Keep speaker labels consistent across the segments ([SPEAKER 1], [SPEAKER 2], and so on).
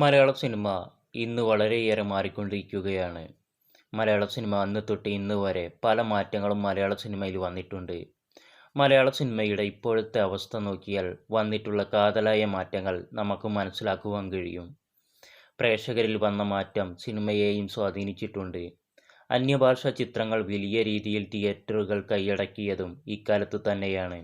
[SPEAKER 1] മലയാള cinema ഇന്ന് വളരെയേറെ മാറിക്കൊണ്ടിരിക്കുകയാണ്. മലയാള സിനിമ അന്ന് തൊട്ട് ഇന്ന് വരെ പല മാറ്റങ്ങളും മലയാള സിനിമയിൽ വന്നിട്ടുണ്ട്. മലയാള സിനിമയുടെ ഇപ്പോഴത്തെ അവസ്ഥ നോക്കിയാൽ വന്നിട്ടുള്ള കാതലായ മാറ്റങ്ങൾ നമുക്ക് മനസ്സിലാക്കുവാൻ കഴിയും. പ്രേക്ഷകരിൽ വന്ന മാറ്റം സിനിമയെയും സ്വാധീനിച്ചിട്ടുണ്ട്. അന്യഭാഷാ ചിത്രങ്ങൾ വലിയ രീതിയിൽ തിയേറ്ററുകൾ കൈയടക്കിയതും ഇക്കാലത്തു തന്നെയാണ്.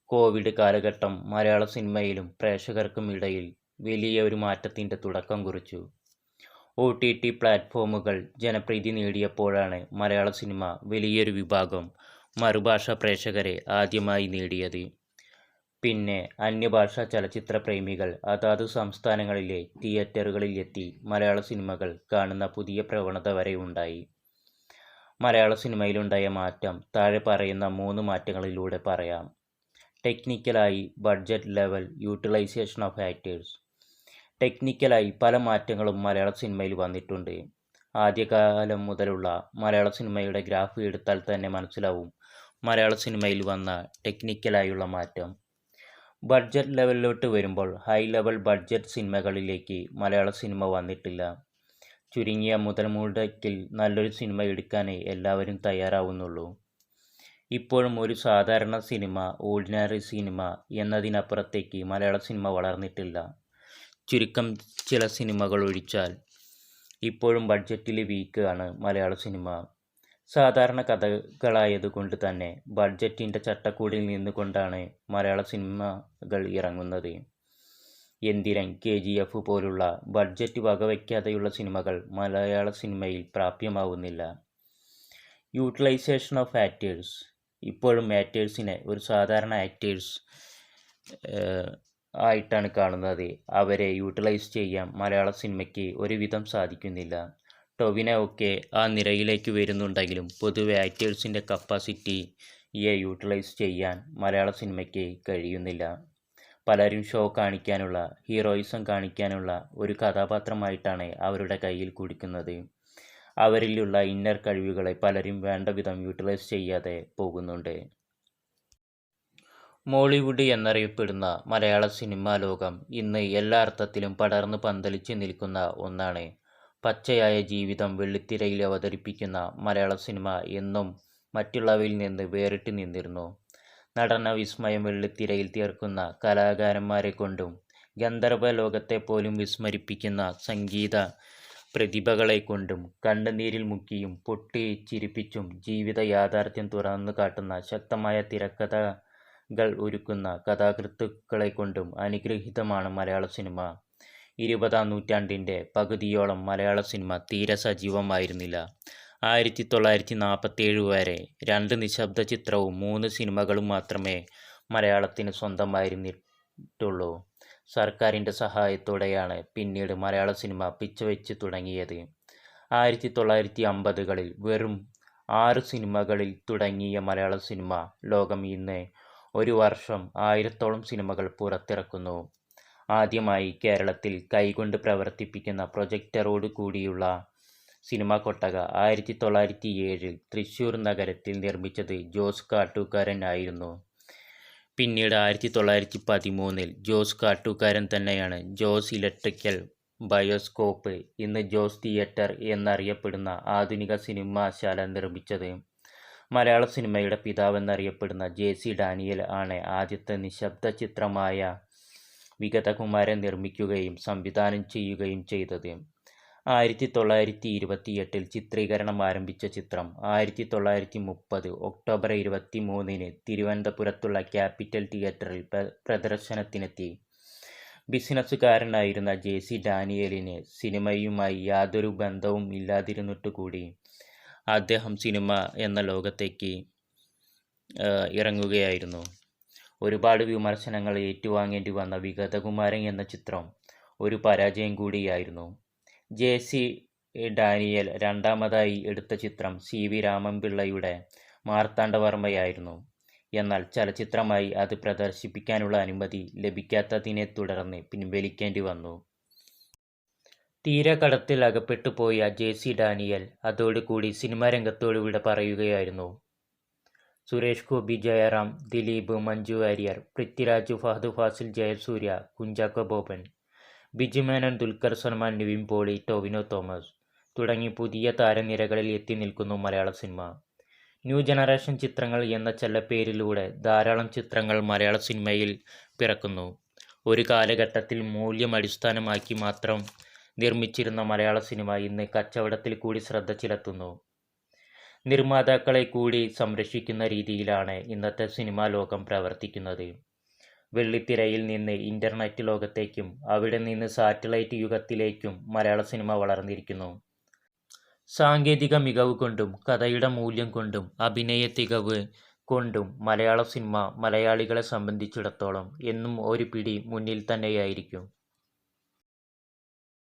[SPEAKER 1] കോവിഡ് കാലഘട്ടം മലയാള സിനിമയിലും പ്രേക്ഷകർക്കും ഇടയിൽ വലിയ ഒരു മാറ്റത്തിൻ്റെ തുടക്കം കുറിച്ചു. OTT പ്ലാറ്റ്ഫോമുകൾ ജനപ്രീതി നേടിയപ്പോഴാണ് മലയാള സിനിമ വലിയൊരു വിഭാഗം മറുഭാഷാ പ്രേക്ഷകരെ ആദ്യമായി നേടിയത്. പിന്നെ അന്യഭാഷാ ചലച്ചിത്ര പ്രേമികൾ അതാതു സംസ്ഥാനങ്ങളിലെ തിയേറ്ററുകളിൽ എത്തി മലയാള സിനിമകൾ കാണുന്ന പുതിയ പ്രവണത വരെ ഉണ്ടായി. മലയാള സിനിമയിലുണ്ടായ മാറ്റം താഴെ പറയുന്ന 3 മാറ്റങ്ങളിലൂടെ പറയാം. ടെക്നിക്കലായി, budget level, utilization of actors. ടെക്നിക്കലായി പല മാറ്റങ്ങളും മലയാള സിനിമയിൽ വന്നിട്ടുണ്ട്. ആദ്യകാലം മുതലുള്ള മലയാള സിനിമയുടെ ഗ്രാഫ് എടുത്താൽ തന്നെ മനസ്സിലാവും മലയാള സിനിമയിൽ വന്ന ടെക്നിക്കലായുള്ള മാറ്റം. ബഡ്ജറ്റ് ലെവലിലോട്ട് വരുമ്പോൾ ഹൈ ലെവൽ ബഡ്ജറ്റ് സിനിമകളിലേക്ക് മലയാള സിനിമ വന്നിട്ടില്ല. ചുരുങ്ങിയ മുതൽ മുടക്കിൽ നല്ലൊരു സിനിമ എടുക്കാനേ എല്ലാവരും തയ്യാറാവുന്നുള്ളൂ. ഇപ്പോഴും ഒരു സാധാരണ സിനിമ, ഓർഡിനറി സിനിമ എന്നതിനപ്പുറത്തേക്ക് മലയാള സിനിമ വളർന്നിട്ടില്ല. ചുരുക്കം ചില സിനിമകൾ ഒഴിച്ചാൽ ഇപ്പോഴും ബഡ്ജറ്റിൽ വീക്ക് ആണ് മലയാള സിനിമ. സാധാരണ കഥകളായതുകൊണ്ട് തന്നെ ബഡ്ജറ്റിൻ്റെ ചട്ടക്കൂടിൽ നിന്നുകൊണ്ടാണ് മലയാള സിനിമകൾ ഇറങ്ങുന്നത്. എന്തിരൻ, KGF പോലുള്ള ബഡ്ജറ്റ് വകവയ്ക്കാതെയുള്ള സിനിമകൾ മലയാള സിനിമയിൽ പ്രാപ്യമാവുന്നില്ല. Utilisation of actors. ഇപ്പോഴും ആക്ടേഴ്സിനെ ഒരു സാധാരണ ആക്ടേഴ്സ് ആയിട്ടാണ് കാണുന്നത്. അവരെ യൂട്ടിലൈസ് ചെയ്യാൻ മലയാള സിനിമയ്ക്ക് ഒരുവിധം സാധിക്കുന്നില്ല. ടൊവിനോ ഒക്കെ ആ നിരയിലേക്ക് വരുന്നുണ്ടെങ്കിലും പൊതുവെ ആക്ടേഴ്സിൻ്റെ കപ്പാസിറ്റിയെ യൂട്ടിലൈസ് ചെയ്യാൻ മലയാള സിനിമയ്ക്ക് കഴിയുന്നില്ല. പലരും ഷോ കാണിക്കാനുള്ള, ഹീറോയിസം കാണിക്കാനുള്ള ഒരു കഥാപാത്രമായിട്ടാണ് അവരുടെ കയ്യിൽ കൊടുക്കുന്നത്. അവരിലുള്ള ഇന്നർ കഴിവുകളെ പലരും വേണ്ട വിധം യൂട്ടിലൈസ് ചെയ്യാതെ പോകുന്നുണ്ട്. മോളിവുഡ് എന്നറിയപ്പെടുന്ന മലയാള സിനിമാ ലോകം ഇന്ന് എല്ലാ അർത്ഥത്തിലും പടർന്ന് പന്തലിച്ച് നിൽക്കുന്ന ഒന്നാണ്. പച്ചയായ ജീവിതം വെള്ളിത്തിരയിൽ അവതരിപ്പിക്കുന്ന മലയാള സിനിമ എന്നും മറ്റുള്ളവയിൽ നിന്ന് വേറിട്ട് നിന്നിരുന്നു. നടന വിസ്മയം വെള്ളിത്തിരയിൽ തീർക്കുന്ന കലാകാരന്മാരെ കൊണ്ടും ഗന്ധർവ ലോകത്തെ പോലും വിസ്മരിപ്പിക്കുന്ന സംഗീത പ്രതിഭകളെ കൊണ്ടും കണ്ണുനീരിൽ മുക്കിയും പൊട്ടിച്ചിരിപ്പിച്ചും ജീവിത യാഥാർത്ഥ്യം തുറന്നു കാട്ടുന്ന ശക്തമായ തിരക്കഥകൾ ഒരുക്കുന്ന കഥാകൃത്തുക്കളെ കൊണ്ടും അനുഗ്രഹീതമാണ് മലയാള സിനിമ. 20-ാം നൂറ്റാണ്ടിൻ്റെ പകുതിയോളം മലയാള സിനിമ തീരെ സജീവമായിരുന്നില്ല. 1947 വരെ 2 നിശബ്ദ ചിത്രവും 3 സിനിമകളും മാത്രമേ മലയാളത്തിന് സ്വന്തമായിരുന്നിട്ടുള്ളൂ. സർക്കാരിൻ്റെ സഹായത്തോടെയാണ് പിന്നീട് മലയാള സിനിമ പിച്ചവെച്ച് തുടങ്ങിയത്. 1950കളിൽ വെറും 6 സിനിമകളിൽ തുടങ്ങിയ മലയാള സിനിമ ലോകം ഇന്ന് ഒരു വർഷം 1000-ഓളം സിനിമകൾ പുറത്തിറക്കുന്നു. ആദ്യമായി കേരളത്തിൽ കൈകൊണ്ട് പ്രവർത്തിപ്പിക്കുന്ന പ്രൊജക്ടറോട് കൂടിയുള്ള സിനിമാ കൊട്ടക 1907 തൃശ്ശൂർ നഗരത്തിൽ നിർമ്മിച്ചത് ജോസ് കാട്ടൂക്കാരൻ ആയിരുന്നു. പിന്നീട് 1913 ജോസ് കാട്ടൂക്കാരൻ തന്നെയാണ് ജോസ് ഇലക്ട്രിക്കൽ ബയോസ്കോപ്പ്, ഇന്ന് ജോസ് തിയേറ്റർ എന്നറിയപ്പെടുന്ന ആധുനിക സിനിമാശാല നിർമ്മിച്ചത്. മലയാള സിനിമയുടെ പിതാവെന്നറിയപ്പെടുന്ന JC ഡാനിയൽ ആണ് ആദ്യത്തെ നിശബ്ദ ചിത്രമായ വിഗതകുമാരൻ നിർമ്മിക്കുകയും സംവിധാനം ചെയ്യുകയും ചെയ്തത്. 1928 ചിത്രീകരണം ആരംഭിച്ച ചിത്രം 1930 ഒക്ടോബർ 23 തിരുവനന്തപുരത്തുള്ള ക്യാപിറ്റൽ തിയേറ്ററിൽ പ്രദർശനത്തിനെത്തി. ബിസിനസ്സുകാരനായിരുന്ന JC ഡാനിയലിന് സിനിമയുമായി യാതൊരു ബന്ധവും ഇല്ലാതിരുന്നിട്ടുകൂടി അദ്ദേഹം സിനിമ എന്ന ലോകത്തേക്ക് ഇറങ്ങുകയായിരുന്നു. ഒരുപാട് വിമർശനങ്ങൾ ഏറ്റുവാങ്ങേണ്ടി വന്ന വിഗതകുമാരൻ എന്ന ചിത്രം ഒരു പരാജയം കൂടിയായിരുന്നു. JC ഡാനിയൽ രണ്ടാമതായി എടുത്ത ചിത്രം CV രാമൻപിള്ളയുടെ മാർത്താണ്ഡവർമ്മയായിരുന്നു. എന്നാൽ ചലച്ചിത്രമായി അത് പ്രദർശിപ്പിക്കാനുള്ള അനുമതി ലഭിക്കാത്തതിനെ തുടർന്ന് പിൻവലിക്കേണ്ടി വന്നു. തീരെ കടത്തിൽ അകപ്പെട്ടു പോയ JC ഡാനിയൽ അതോടുകൂടി സിനിമാ രംഗത്തോട് വിട പറയുകയായിരുന്നു. സുരേഷ് ഗോപി, ജയറാം, ദിലീപ്, മഞ്ജു വാര്യർ, പൃഥ്വിരാജ്, ഫഹദ് ഫാസിൽ, ജയസൂര്യ, കുഞ്ചാക്കോ ബോബൻ, ബിജു മേനോൻ, ദുൽഖർ സൽമാൻ, നിവിൻ പോളി, ടൊവിനോ തോമസ് തുടങ്ങി പുതിയ താരനിരകളിൽ എത്തി നിൽക്കുന്നു മലയാള സിനിമ. ന്യൂ ജനറേഷൻ ചിത്രങ്ങൾ എന്ന ചെല്ലപ്പേരിലൂടെ ധാരാളം ചിത്രങ്ങൾ മലയാള സിനിമയിൽ പിറക്കുന്നു. ഒരു കാലഘട്ടത്തിൽ മൂല്യം അടിസ്ഥാനമാക്കി മാത്രം നിർമ്മിച്ചിരുന്ന മലയാള സിനിമ ഇന്ന് കച്ചവടത്തിൽ കൂടി ശ്രദ്ധ ചെലുത്തുന്നു. നിർമ്മാതാക്കളെ കൂടി സംരക്ഷിക്കുന്ന രീതിയിലാണ് ഇന്നത്തെ സിനിമാ ലോകം പ്രവർത്തിക്കുന്നത്. വെള്ളിത്തിരയിൽ നിന്ന് ഇൻ്റർനെറ്റ് ലോകത്തേക്കും അവിടെ നിന്ന് സാറ്റലൈറ്റ് യുഗത്തിലേക്കും മലയാള സിനിമ വളർന്നിരിക്കുന്നു. സാങ്കേതിക മികവ് കൊണ്ടും കഥയുടെ മൂല്യം കൊണ്ടും അഭിനയ തികവ് കൊണ്ടും മലയാള സിനിമ മലയാളികളെ സംബന്ധിച്ചിടത്തോളം എന്നും ഒരു പിടി മുന്നിൽ തന്നെയായിരിക്കും.